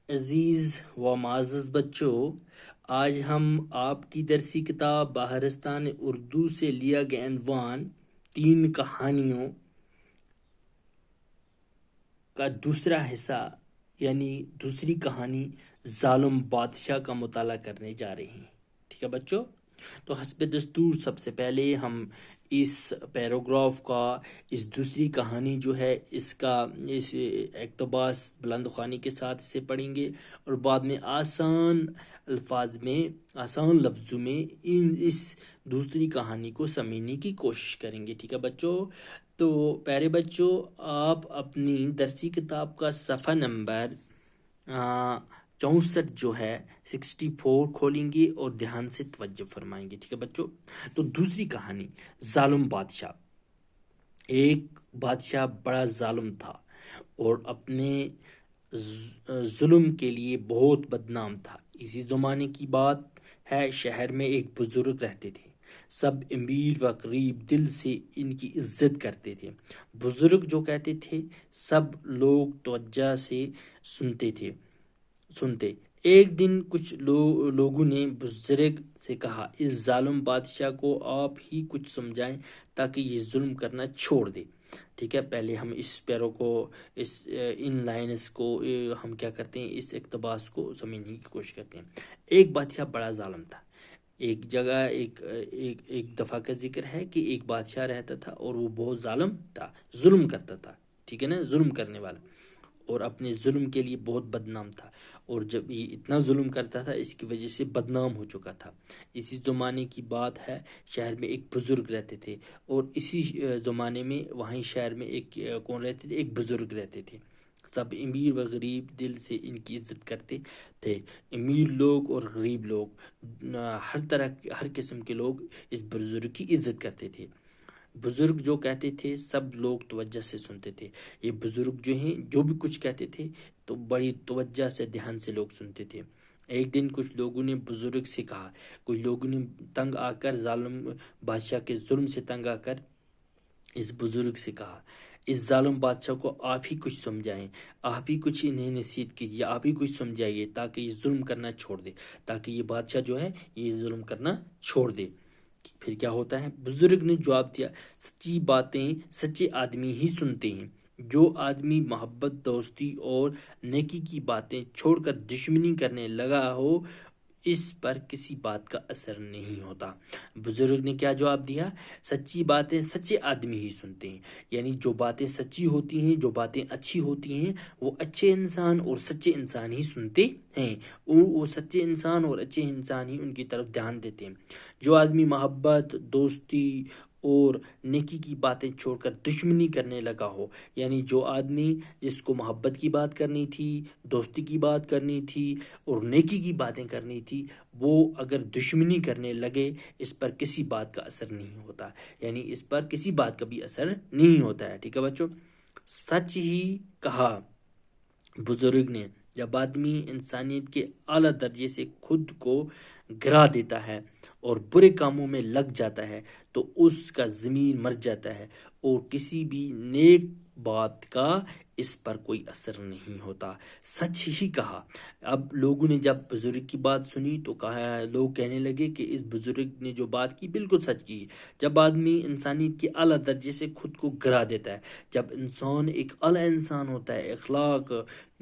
عزیز و معزز بچوں، آج ہم آپ کی درسی کتاب بہارستان اردو سے لیا گیا عنوان 3 کہانیوں کا دوسرا حصہ یعنی دوسری کہانی ظالم بادشاہ کا مطالعہ کرنے جا رہے ہیں۔ ٹھیک ہے بچوں، تو حسب دستور سب سے پہلے ہم اس پیراگراف کا، اس دوسری کہانی جو ہے اس اقتباس بلند خوانی کے ساتھ اسے پڑھیں گے، اور بعد میں آسان الفاظ میں، آسان لفظوں میں اس دوسری کہانی کو سمجھنے کی کوشش کریں گے۔ ٹھیک ہے بچوں، تو پیارے بچوں، آپ اپنی درسی کتاب کا صفحہ نمبر 64 جو ہے 64 کھولیں گے اور دھیان سے توجہ فرمائیں گے۔ ٹھیک ہے بچوں، تو دوسری کہانی ظالم بادشاہ۔ ایک بادشاہ بڑا ظالم تھا اور اپنے ظلم کے لیے بہت بدنام تھا۔ اسی زمانے کی بات ہے، شہر میں ایک بزرگ رہتے تھے۔ سب امیر و غریب دل سے ان کی عزت کرتے تھے۔ بزرگ جو کہتے تھے سب لوگ توجہ سے سنتے۔ ایک دن کچھ لوگوں نے بزرگ سے کہا، اس ظالم بادشاہ کو آپ ہی کچھ سمجھائیں تاکہ یہ ظلم کرنا چھوڑ دے۔ ٹھیک ہے، پہلے ہم اس پیرو کو، ان لائنز کو ہم کیا کرتے ہیں، اس اقتباس کو سمجھنے کی کوشش کرتے ہیں۔ ایک بادشاہ بڑا ظالم تھا۔ ایک جگہ ایک دفعہ کا ذکر ہے کہ ایک بادشاہ رہتا تھا اور وہ بہت ظالم تھا، ظلم کرتا تھا۔ ٹھیک ہے نا، ظلم کرنے والا، اور اپنے ظلم کے لیے بہت بدنام تھا، اور جب یہ اتنا ظلم کرتا تھا اس کی وجہ سے بدنام ہو چکا تھا۔ اسی زمانے کی بات ہے، شہر میں ایک بزرگ رہتے تھے، اور اسی زمانے میں وہیں شہر میں کون رہتے تھے، ایک بزرگ رہتے تھے۔ سب امیر و غریب دل سے ان کی عزت کرتے تھے۔ امیر لوگ اور غریب لوگ، ہر قسم کے لوگ اس بزرگ کی عزت کرتے تھے۔ بزرگ جو کہتے تھے سب لوگ توجہ سے سنتے تھے۔ یہ بزرگ جو ہیں جو بھی کچھ کہتے تھے تو بڑی توجہ سے، دھیان سے لوگ سنتے تھے۔ ایک دن کچھ لوگوں نے بزرگ سے کہا، کچھ لوگوں نے تنگ آ کر، ظالم بادشاہ کے ظلم سے تنگ آ کر اس بزرگ سے کہا، اس ظالم بادشاہ کو آپ ہی کچھ سمجھائیں، آپ ہی کچھ انہیں نصیحت کیجیے، آپ ہی کچھ سمجھائیے تاکہ یہ ظلم کرنا چھوڑ دے، تاکہ یہ بادشاہ جو ہے یہ ظلم کرنا چھوڑ دے۔ پھر کیا ہوتا ہے، بزرگ نے جواب دیا، سچی باتیں سچے آدمی ہی سنتے ہیں۔ جو آدمی محبت، دوستی اور نیکی کی باتیں چھوڑ کر دشمنی کرنے لگا ہو، اس پر کسی بات کا اثر نہیں ہوتا۔ بزرگ نے کیا جواب دیا، سچی باتیں سچے آدمی ہی سنتے ہیں، یعنی جو باتیں سچی ہوتی ہیں، جو باتیں اچھی ہوتی ہیں، وہ اچھے انسان اور سچے انسان ہی سنتے ہیں، وہ سچے انسان اور اچھے انسان ہی ان کی طرف دھیان دیتے ہیں۔ جو آدمی محبت، دوستی اور نیکی کی باتیں چھوڑ کر دشمنی کرنے لگا ہو، یعنی جو آدمی جس کو محبت کی بات کرنی تھی، دوستی کی بات کرنی تھی اور نیکی کی باتیں کرنی تھی، وہ اگر دشمنی کرنے لگے، اس پر کسی بات کا اثر نہیں ہوتا، یعنی اس پر کسی بات کا بھی اثر نہیں ہوتا ہے۔ ٹھیک ہے بچوں، سچ ہی کہا بزرگ نے، جب آدمی انسانیت کے اعلیٰ درجے سے خود کو گرا دیتا ہے اور برے کاموں میں لگ جاتا ہے تو اس کا ضمیر مر جاتا ہے، اور کسی بھی نیک بات کا اس پر کوئی اثر نہیں ہوتا۔ سچ ہی کہا۔ اب لوگوں نے جب بزرگ کی بات سنی تو لوگ کہنے لگے کہ اس بزرگ نے جو بات کی بالکل سچ کی۔ جب آدمی انسانیت کے اعلیٰ درجے سے خود کو گرا دیتا ہے، جب انسان ایک اعلیٰ انسان ہوتا ہے، اخلاق،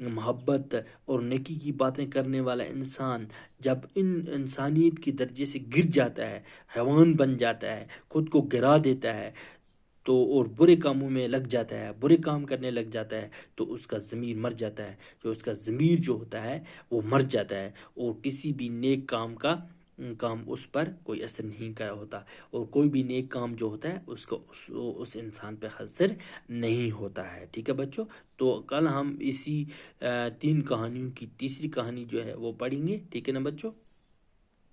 محبت اور نیکی کی باتیں کرنے والا انسان جب انسانیت کے درجے سے گر جاتا ہے، حیوان بن جاتا ہے، خود کو گرا دیتا ہے تو، اور برے کاموں میں لگ جاتا ہے، برے کام کرنے لگ جاتا ہے، تو اس کا ضمیر مر جاتا ہے۔ جو اس کا ضمیر جو ہوتا ہے وہ مر جاتا ہے، اور کسی بھی نیک کام اس پر کوئی اثر نہیں کر ہوتا، اور کوئی بھی نیک کام جو ہوتا ہے اس انسان پہ اثر نہیں ہوتا ہے۔ ٹھیک ہے بچوں، تو کل ہم اسی 3 کہانیوں کی تیسری کہانی جو ہے وہ پڑھیں گے۔ ٹھیک ہے نا بچوں۔